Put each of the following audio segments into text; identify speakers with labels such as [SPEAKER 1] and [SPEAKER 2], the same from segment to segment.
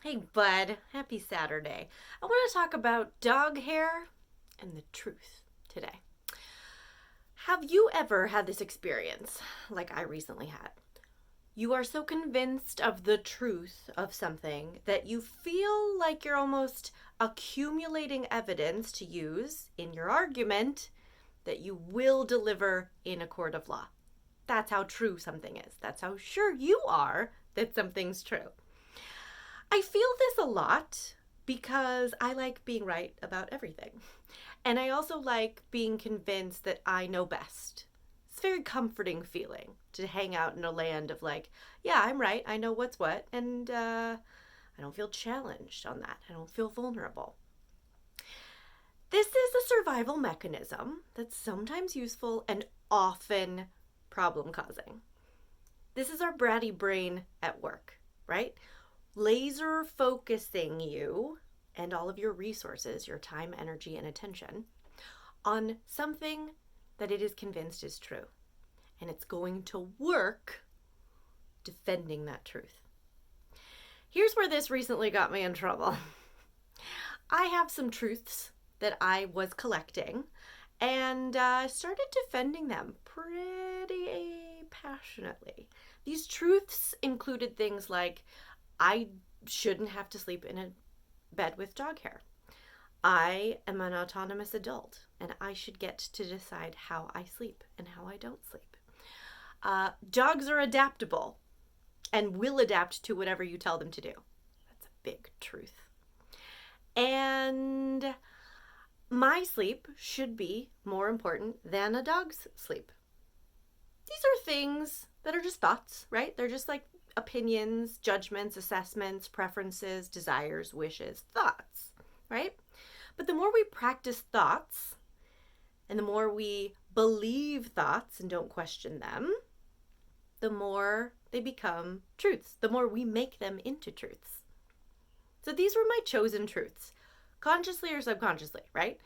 [SPEAKER 1] Hey, bud. Happy Saturday. I want to talk about dog hair and the truth today. Have you ever had this experience like I recently had? You are so convinced of the truth of something that you feel like you're almost accumulating evidence to use in your argument that you will deliver in a court of law. That's how true something is. That's how sure you are that something's true. I feel this a lot because I like being right about everything. And I also like being convinced that I know best. It's a very comforting feeling to hang out in a land of like, yeah, I'm right. I know what's what. And I don't feel challenged on that. I don't feel vulnerable. This is a survival mechanism that's sometimes useful and often problem causing. This is our bratty brain at work, right? Laser focusing you and all of your resources, your time, energy, and attention on something that it is convinced is true. And it's going to work defending that truth. Here's where this recently got me in trouble. I have some truths that I was collecting and started defending them pretty passionately. These truths included things like I shouldn't have to sleep in a bed with dog hair. I am an autonomous adult and I should get to decide how I sleep and how I don't sleep. Dogs are adaptable and will adapt to whatever you tell them to do. That's a big truth. And my sleep should be more important than a dog's sleep. These are things that are just thoughts, right? They're just like opinions, judgments, assessments, preferences, desires, wishes, thoughts, right? But the more we practice thoughts and the more we believe thoughts and don't question them, the more they become truths, the more we make them into truths. So these were my chosen truths, consciously or subconsciously, right?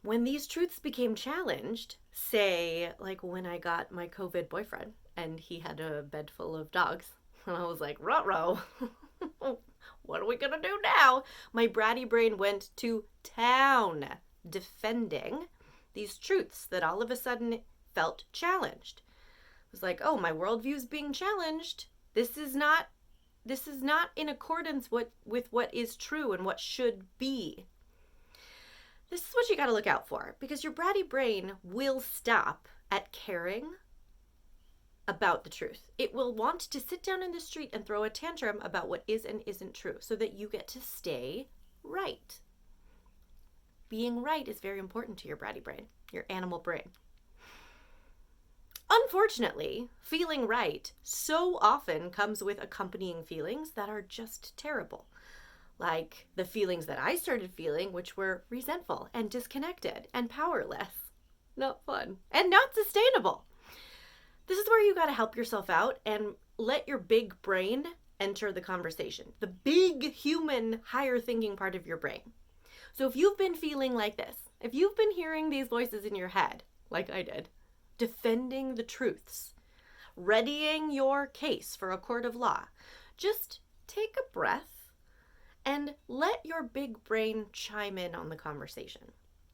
[SPEAKER 1] When these truths became challenged, say, like when I got my COVID boyfriend and he had a bed full of dogs, and I was like, ruh-roh, what are we gonna do now? My bratty brain went to town defending these truths that all of a sudden felt challenged. It was like, oh, my worldview's being challenged. This is not in accordance with what is true and what should be. This is what you got to look out for because your bratty brain will stop at caring about the truth. It will want to sit down in the street and throw a tantrum about what is and isn't true so that you get to stay right. Being right is very important to your bratty brain, your animal brain. Unfortunately, feeling right so often comes with accompanying feelings that are just terrible. Like the feelings that I started feeling, which were resentful and disconnected and powerless. Not fun and not sustainable. This is where you got to help yourself out and let your big brain enter the conversation. The big human, higher thinking part of your brain. So if you've been feeling like this, if you've been hearing these voices in your head, like I did, defending the truths, readying your case for a court of law, just take a breath and let your big brain chime in on the conversation.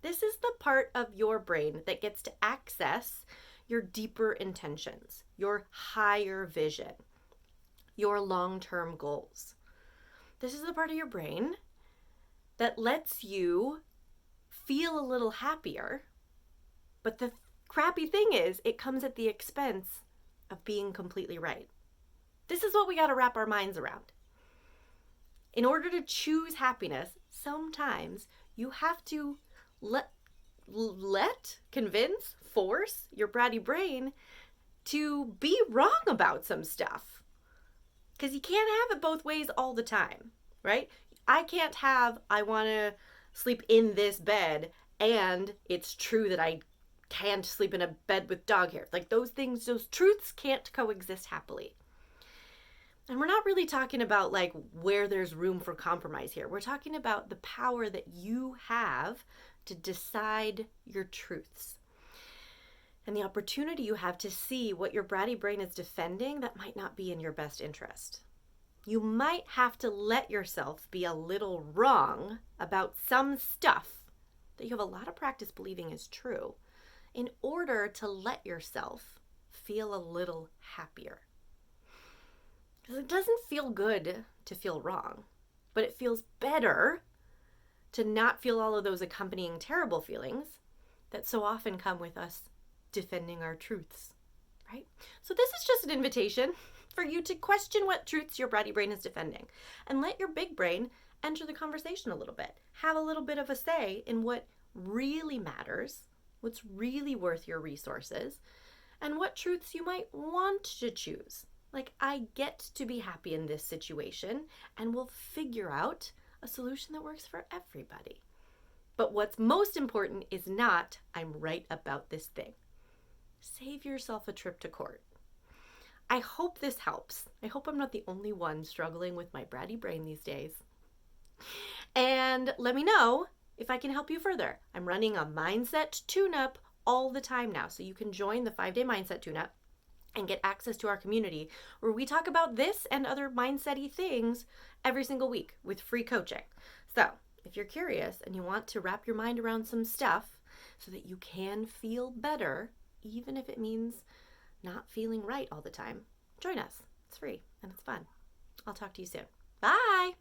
[SPEAKER 1] This is the part of your brain that gets to access your deeper intentions, your higher vision, your long-term goals. This is the part of your brain that lets you feel a little happier, but the crappy thing is it comes at the expense of being completely right. This is what we got to wrap our minds around. In order to choose happiness, sometimes you have to convince, force your bratty brain to be wrong about some stuff. Because you can't have it both ways all the time, right? I can't have, I want to sleep in this bed, and it's true that I can't sleep in a bed with dog hair. Like those things, those truths can't coexist happily. And we're not really talking about like where there's room for compromise here. We're talking about the power that you have to decide your truths. And the opportunity you have to see what your bratty brain is defending that might not be in your best interest. You might have to let yourself be a little wrong about some stuff that you have a lot of practice believing is true in order to let yourself feel a little happier. Because it doesn't feel good to feel wrong, but it feels better to not feel all of those accompanying terrible feelings that so often come with us defending our truths, right? So this is just an invitation for you to question what truths your bratty brain is defending and let your big brain enter the conversation a little bit. Have a little bit of a say in what really matters, what's really worth your resources, and what truths you might want to choose. Like, I get to be happy in this situation, and we'll figure out a solution that works for everybody. But what's most important is not, I'm right about this thing. Save yourself a trip to court. I hope this helps. I hope I'm not the only one struggling with my bratty brain these days. And let me know if I can help you further. I'm running a mindset tune-up all the time now, so you can join the 5-day mindset tune-up and get access to our community where we talk about this and other mindset-y things every single week with free coaching. So if you're curious and you want to wrap your mind around some stuff so that you can feel better, even if it means not feeling right all the time, join us. It's free and it's fun. I'll talk to you soon. Bye.